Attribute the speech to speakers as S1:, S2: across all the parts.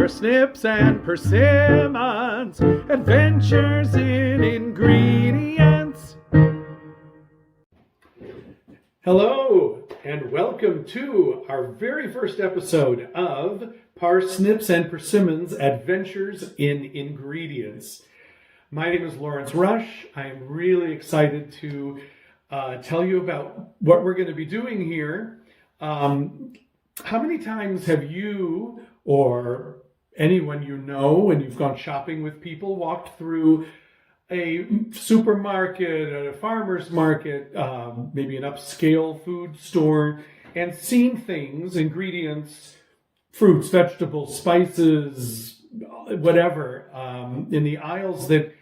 S1: Parsnips and Persimmons, adventures in ingredients. Hello, and welcome to our very first episode of Parsnips and Persimmons, adventures in ingredients. My name is Lawrence Rush. I am really excited to tell you about what we're going to be doing here. How many times have you or anyone you know, when you've gone shopping with people, walked through a supermarket, a farmer's market, maybe an upscale food store, and seen things, ingredients, fruits, vegetables, spices, whatever, in the aisles that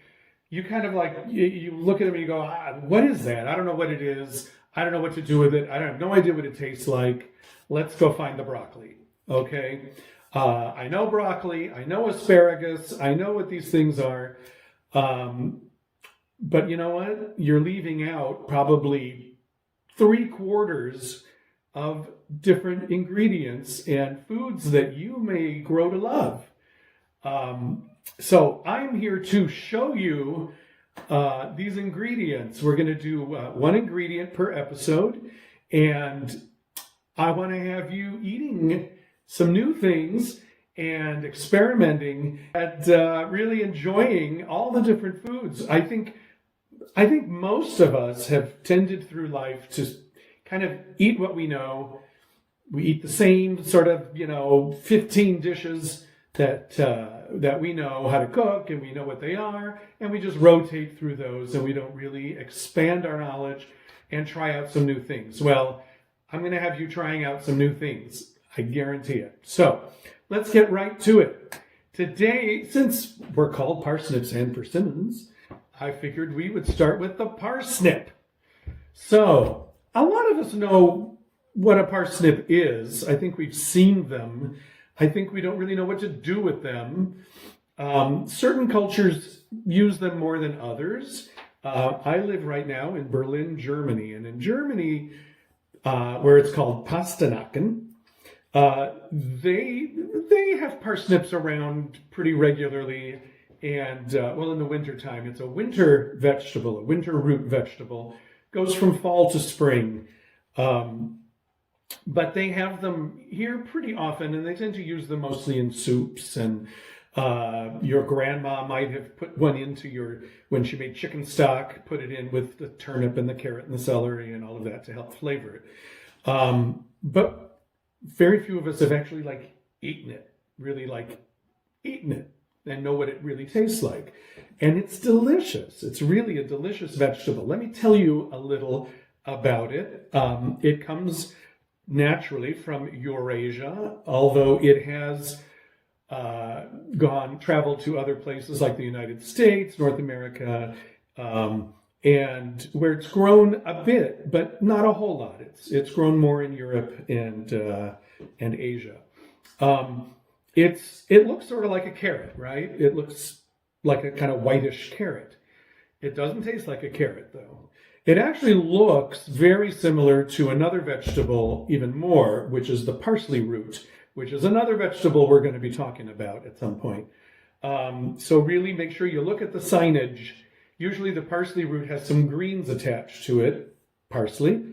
S1: you kind of like, you look at them and you go, what is that? I don't know what it is. I don't know what to do with it. I have no idea what it tastes like. Let's go find the broccoli, okay? I know broccoli, I know asparagus, I know what these things are, but you know what? You're leaving out probably 3/4 of different ingredients and foods that you may grow to love. So I'm here to show you these ingredients. We're going to do one ingredient per episode, and I want to have you eating some new things and experimenting and really enjoying all the different foods. I think most of us have tended through life to kind of eat what we know. We eat the same sort of, 15 dishes that we know how to cook and we know what they are, and we just rotate through those and we don't really expand our knowledge and try out some new things. Well, I'm going to have you trying out some new things. I guarantee it. So let's get right to it. Today, since we're called Parsnips and Persimmons, I figured we would start with the parsnip. So a lot of us know what a parsnip is. I think we've seen them. I think we don't really know what to do with them. Certain cultures use them more than others. I live right now in Berlin, Germany. And in Germany, where it's called Pastinaken, they have parsnips around pretty regularly. And, in the wintertime, it's a winter vegetable, a winter root vegetable. Goes from fall to spring. But they have them here pretty often, and they tend to use them mostly in soups. And your grandma might have put one into when she made chicken stock, put it in with the turnip and the carrot and the celery and all of that to help flavor it. But very few of us have actually eaten it and know what it really tastes like. And it's delicious. It's really a delicious vegetable. Let me tell you a little about it. It comes naturally from Eurasia, although it has traveled to other places like the United States, North America, and where it's grown a bit, but not a whole lot. It's grown more in Europe and Asia. It looks sort of like a carrot, right? It looks like a kind of whitish carrot. It doesn't taste like a carrot, though. It actually looks very similar to another vegetable even more, which is the parsley root, which is another vegetable we're going to be talking about at some point. So really make sure you look at the signage. Usually the parsley root has some greens attached to it, parsley.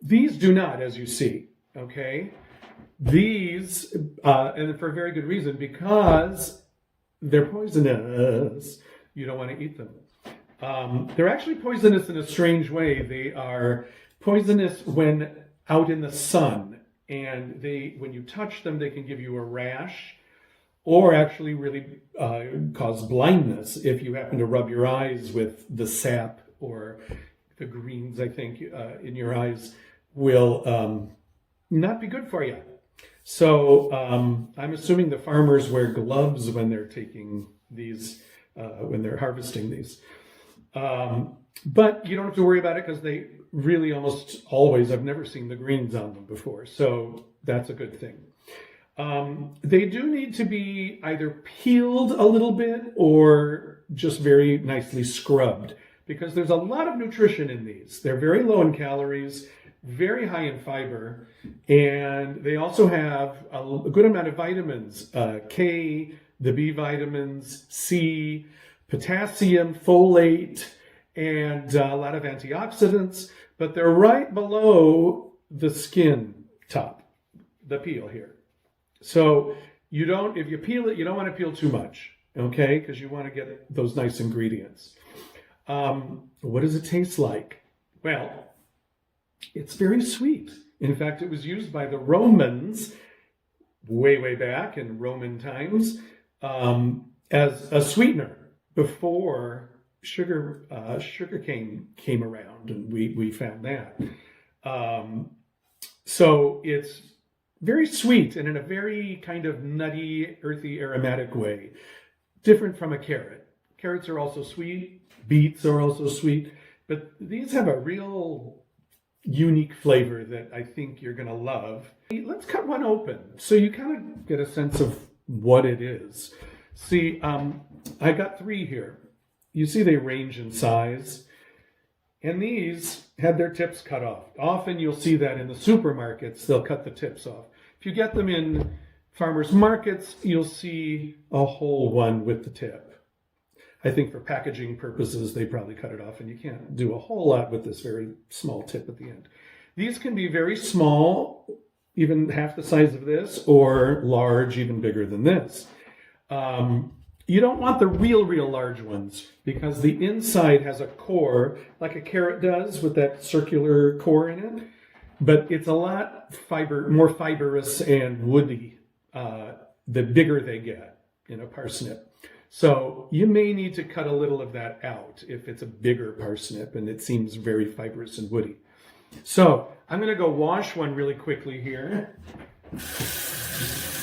S1: These do not, as you see, okay? These, and for a very good reason, because they're poisonous. You don't want to eat them. They're actually poisonous in a strange way. They are poisonous when out in the sun, and when you touch them, they can give you a rash, or actually really cause blindness if you happen to rub your eyes with the sap or the greens, I think, in your eyes will not be good for you. So I'm assuming the farmers wear gloves when they're taking these, when they're harvesting these. But you don't have to worry about it because they really almost always, I've never seen the greens on them before. So that's a good thing. They do need to be either peeled a little bit or just very nicely scrubbed, because there's a lot of nutrition in these. They're very low in calories, very high in fiber, and they also have a good amount of vitamins, K, the B vitamins, C, potassium, folate, and a lot of antioxidants, but they're right below the skin top, the peel here. So if you peel it, you don't want to peel too much, okay? Because you want to get those nice ingredients. What does it taste like? Well, it's very sweet. In fact, it was used by the Romans way, way back in Roman times as a sweetener before sugar came around, and we found that. So it's very sweet and in a very kind of nutty, earthy, aromatic way, different from a carrot. Carrots are also sweet, beets are also sweet, but these have a real unique flavor that I think you're going to love. Let's cut one open so you kind of get a sense of what it is. See, I got 3 here. You see they range in size, and these had their tips cut off. Often you'll see that in the supermarkets, they'll cut the tips off. If you get them in farmers markets, you'll see a whole one with the tip. I think for packaging purposes, they probably cut it off, and you can't do a whole lot with this very small tip at the end. These can be very small, even half the size of this, or large, even bigger than this. You don't want the real large ones, because the inside has a core, like a carrot does, with that circular core in it. But it's a lot more fibrous and woody the bigger they get in a parsnip. So you may need to cut a little of that out if it's a bigger parsnip and it seems very fibrous and woody. So I'm going to go wash one really quickly here.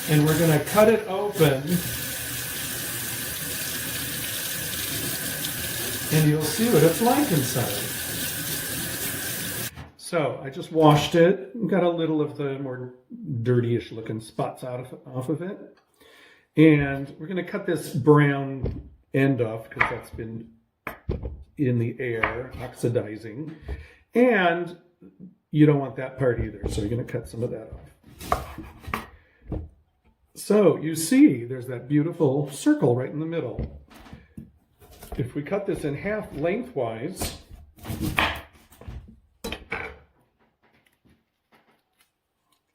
S1: And we're going to cut it open. And you'll see what it's like inside. So I just washed it, got a little of the more dirtyish looking spots off of it. And we're going to cut this brown end off because that's been in the air, oxidizing. And you don't want that part either, so you're going to cut some of that off. So you see there's that beautiful circle right in the middle. If we cut this in half lengthwise,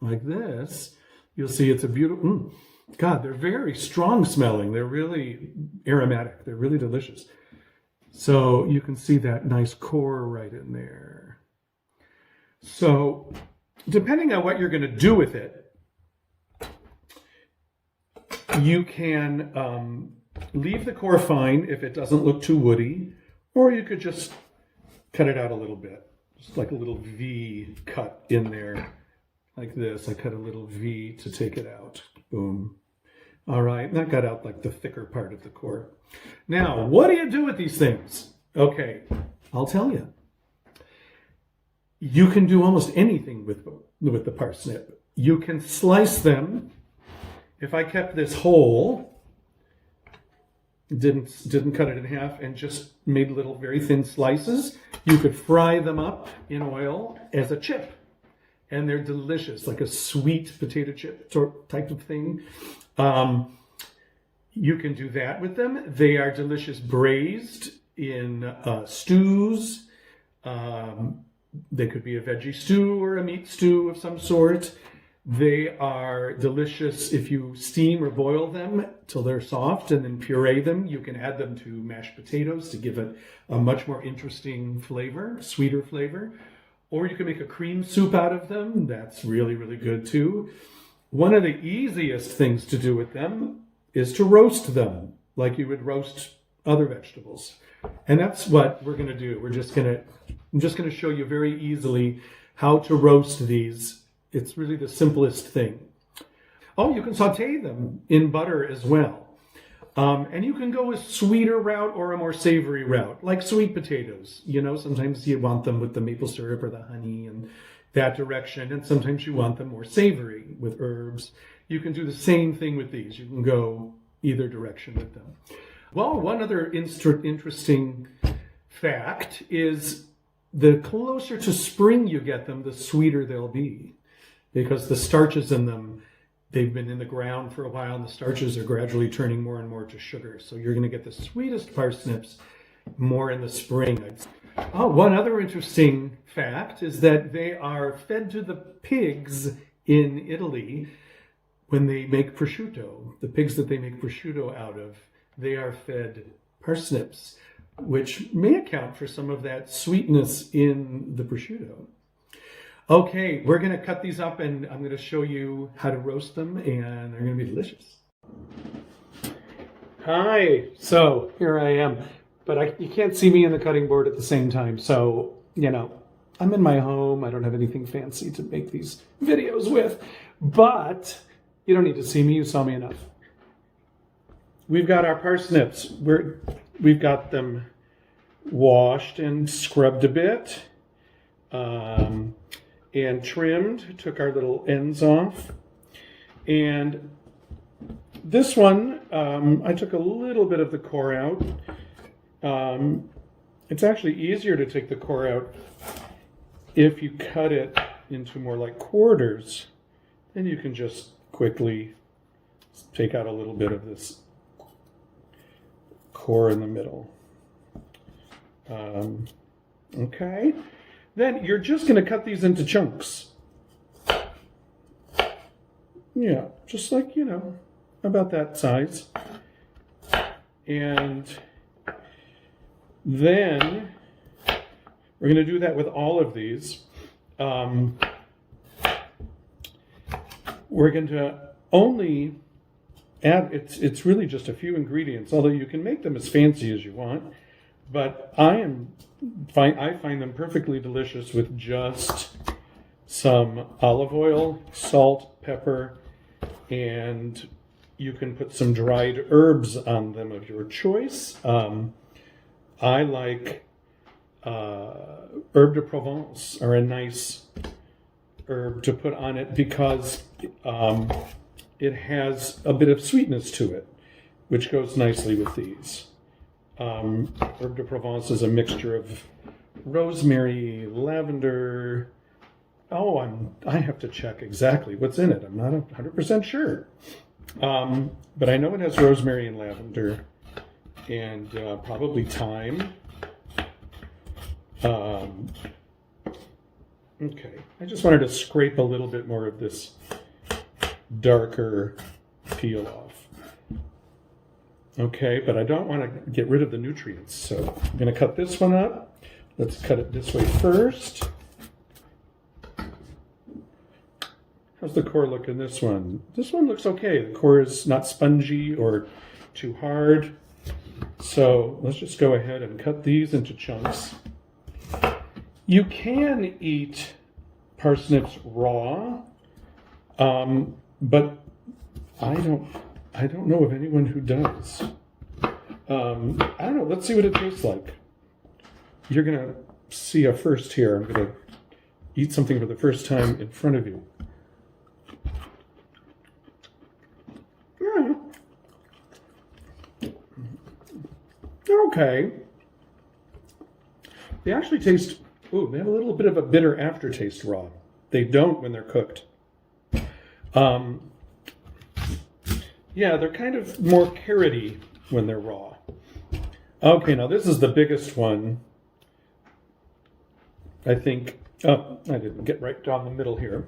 S1: like this, you'll see it's a beautiful, God, they're very strong smelling. They're really aromatic. They're really delicious. So you can see that nice core right in there. So depending on what you're going to do with it, you can leave the core fine if it doesn't look too woody, or you could just cut it out a little bit. Just like a little V cut in there. Like this, I cut a little V to take it out. Boom. All right, and that got out like the thicker part of the core. Now, what do you do with these things? Okay, I'll tell you. You can do almost anything with the parsnip. You can slice them. If I kept this whole, didn't cut it in half, and just made little very thin slices, you could fry them up in oil as a chip. And they're delicious, like a sweet potato chip type of thing. You can do that with them. They are delicious braised in stews. They could be a veggie stew or a meat stew of some sort. They are delicious if you steam or boil them till they're soft and then puree them. You can add them to mashed potatoes to give it a much more interesting flavor, sweeter flavor. Or you can make a cream soup out of them. That's really, really good too. One of the easiest things to do with them is to roast them like you would roast other vegetables. And that's what we're going to do. I'm just going to show you very easily how to roast these. It's really the simplest thing. Oh, you can saute them in butter as well. And you can go a sweeter route or a more savory route, like sweet potatoes. You know, sometimes you want them with the maple syrup or the honey and that direction, and sometimes you want them more savory with herbs. You can do the same thing with these. You can go either direction with them. Well, one other interesting fact is the closer to spring you get them, the sweeter they'll be, because the starches in them, they've been in the ground for a while, and the starches are gradually turning more and more to sugar. So you're going to get the sweetest parsnips more in the spring. Oh, one other interesting fact is that they are fed to the pigs in Italy when they make prosciutto. The pigs that they make prosciutto out of, they are fed parsnips, which may account for some of that sweetness in the prosciutto. Okay, we're going to cut these up and I'm going to show you how to roast them, and they're going to be delicious. Hi, so here I am, but you can't see me in the cutting board at the same time. So, I'm in my home. I don't have anything fancy to make these videos with, but you don't need to see me. You saw me enough. We've got our parsnips. We've got them washed and scrubbed a bit. And trimmed, took our little ends off. And this one, I took a little bit of the core out. It's actually easier to take the core out if you cut it into more like quarters. Then you can just quickly take out a little bit of this core in the middle. Okay. Then you're just going to cut these into chunks. Yeah, just like, about that size. And then we're going to do that with all of these. We're going to only add, it's really just a few ingredients, although you can make them as fancy as you want. But I find them perfectly delicious with just some olive oil, salt, pepper, and you can put some dried herbs on them of your choice. I like herb de Provence, or a nice herb to put on it, because it has a bit of sweetness to it, which goes nicely with these. Herb de Provence is a mixture of rosemary, lavender. I have to check exactly what's in it. I'm not 100% sure. But I know it has rosemary and lavender, and probably thyme. Okay, I just wanted to scrape a little bit more of this darker peel off. Okay, but I don't want to get rid of the nutrients, so I'm going to cut this one up. Let's cut it this way first. How's the core look in this one? This one looks okay. The core is not spongy or too hard. So let's just go ahead and cut these into chunks. You can eat parsnips raw, but I don't know of anyone who does. I don't know. Let's see what it tastes like. You're going to see a first here. I'm going to eat something for the first time in front of you. Okay. They actually taste, they have a little bit of a bitter aftertaste raw. They don't when they're cooked. Yeah, they're kind of more carroty when they're raw. Okay, now this is the biggest one. I think, I didn't get right down the middle here.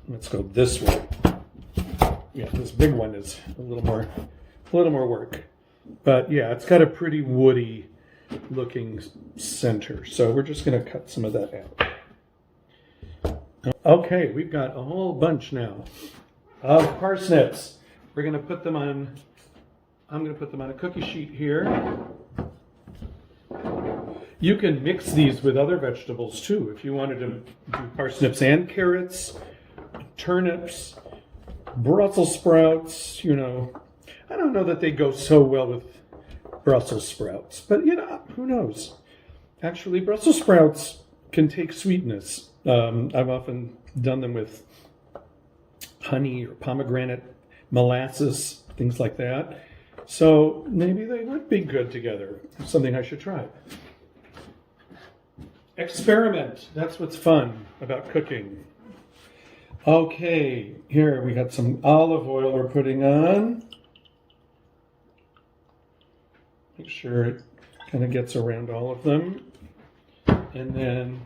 S1: Let's go this way. Yeah, this big one is a little more work. But yeah, it's got a pretty woody looking center. So we're just going to cut some of that out. Okay, we've got a whole bunch now of parsnips. We're going to put them on, I'm going to put them on a cookie sheet here. You can mix these with other vegetables too. If you wanted to do parsnips and carrots, turnips, Brussels sprouts, I don't know that they go so well with Brussels sprouts, but who knows? Actually, Brussels sprouts can take sweetness. I've often done them with honey or pomegranate molasses, things like that. So maybe they would be good together. Something I should try. Experiment. That's what's fun about cooking. Okay, here we got some olive oil we're putting on. Make sure it kind of gets around all of them. And then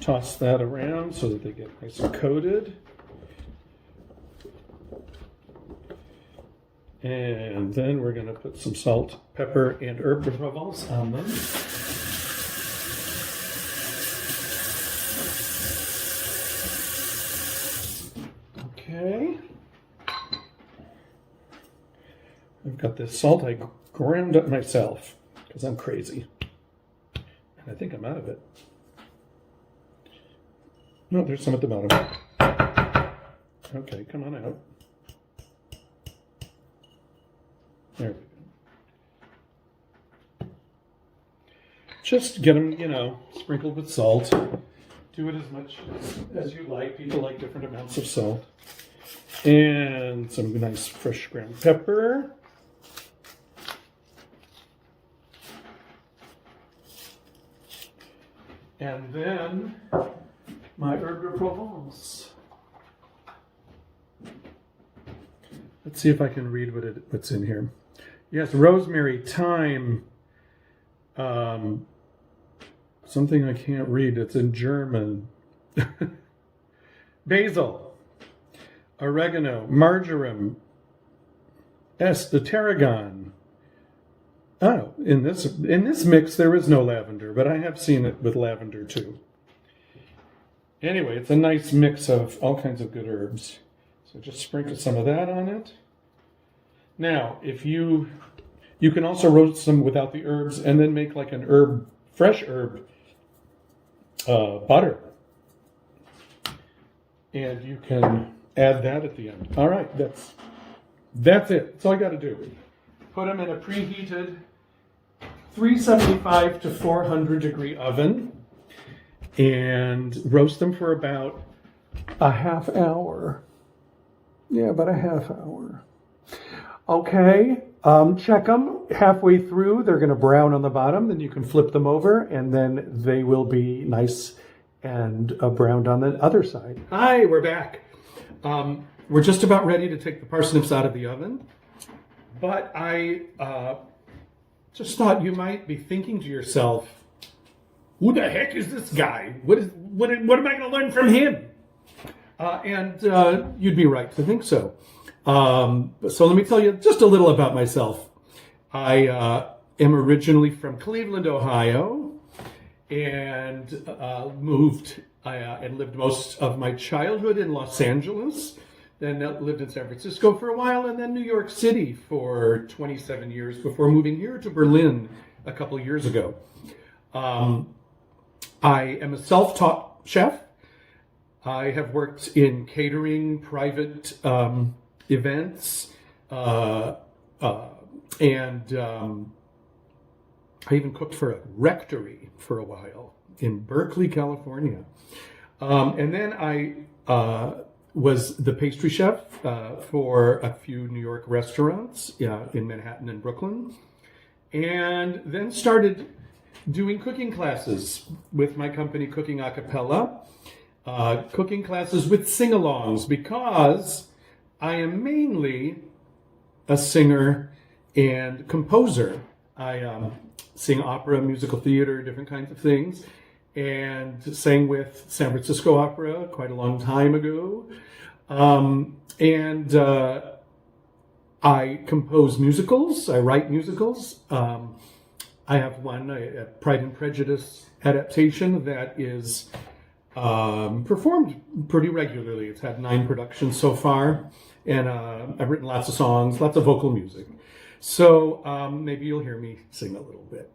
S1: toss that around so that they get nice and coated. And then we're going to put some salt, pepper, and herb de Provence on them. Okay. I've got this salt I ground up myself because I'm crazy. And I think I'm out of it. No, there's some at the bottom. Okay, come on out. There we go. Just get them, sprinkled with salt. Do it as much as you like. People like different amounts of salt. And some nice fresh ground pepper. And then my herb de Provence. Let's see if I can read what's in here. Yes, rosemary, thyme, something I can't read. It's in German. Basil, oregano, marjoram, the tarragon. Oh, in this mix there is no lavender, but I have seen it with lavender too. Anyway, it's a nice mix of all kinds of good herbs. So just sprinkle some of that on it. Now, if you can also roast them without the herbs and then make like an fresh herb butter. And you can add that at the end. All right, that's it. That's all I got to do. Put them in a preheated 375 to 400 degree oven and roast them for about a half hour. Yeah, about a half hour. Okay, check them halfway through. They're going to brown on the bottom. Then you can flip them over, and then they will be nice and browned on the other side. Hi, we're back. We're just about ready to take the parsnips out of the oven, but I just thought you might be thinking to yourself, "Who the heck is this guy? What am I going to learn from him?" And you'd be right to think so. So let me tell you just a little about myself. I am originally from Cleveland, Ohio, and moved and lived most of my childhood in Los Angeles. Then lived in San Francisco for a while, and then New York City for 27 years before moving here to Berlin a couple of years ago. I am a self-taught chef. I have worked in catering, private events, and I even cooked for a rectory for a while in Berkeley, California. And then I was the pastry chef for a few New York restaurants in Manhattan and Brooklyn, and then started doing cooking classes with my company, Cooking a Cappella, cooking classes with sing-alongs, because I am mainly a singer and composer. I sing opera, musical theater, different kinds of things, and sang with San Francisco Opera quite a long time ago. And I compose musicals. I write musicals. I have one, a Pride and Prejudice adaptation that is performed pretty regularly. It's had 9 productions so far, and I've written lots of songs, lots of vocal music. So maybe you'll hear me sing a little bit.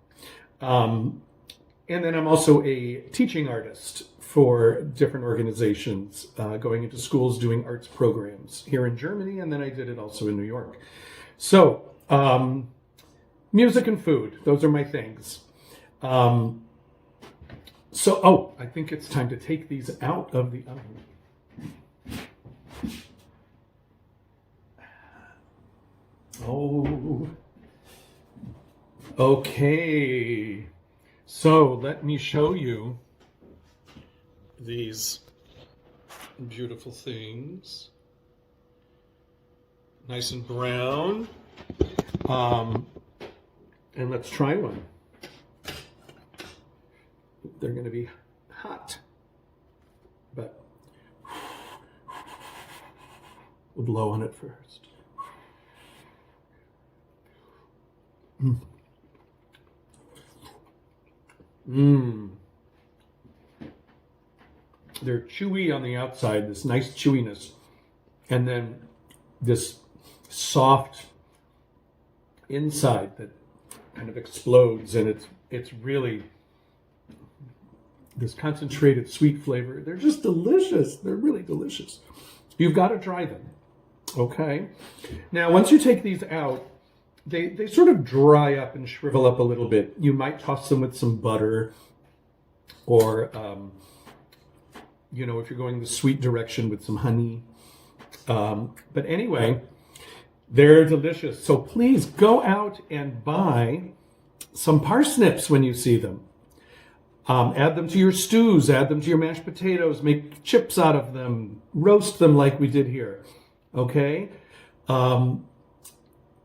S1: And then I'm also a teaching artist for different organizations, going into schools doing arts programs here in Germany, and then I did it also in New York. So music and food, those are my things. I think it's time to take these out of the oven. Oh, Okay, so let me show you these beautiful things. Nice and brown. And let's try one. They're going to be hot, but we'll blow on it first. They're chewy on the outside, this nice chewiness, and then this soft inside that kind of explodes, and it's really this concentrated sweet flavor. They're just delicious. They're really delicious. You've got to try them. Okay. Now, once you take these out, they sort of dry up and shrivel up a little bit. You might toss them with some butter, or if you're going the sweet direction, with some honey. But anyway, they're delicious. So please go out and buy some parsnips when you see them. Add them to your stews, add them to your mashed potatoes, make chips out of them, roast them like we did here. Okay?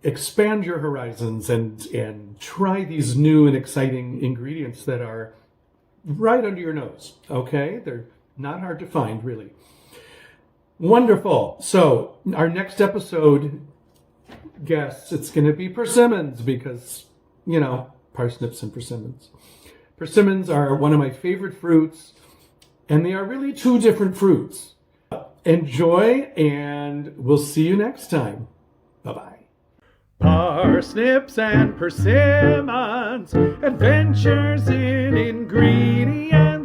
S1: Expand your horizons and try these new and exciting ingredients that are right under your nose. Okay? They're not hard to find, really. Wonderful. So our next episode, guests, it's going to be persimmons because, parsnips and persimmons. Persimmons are one of my favorite fruits, and they are really two different fruits. Enjoy, and we'll see you next time. Bye-bye. Parsnips and persimmons, adventures in ingredients.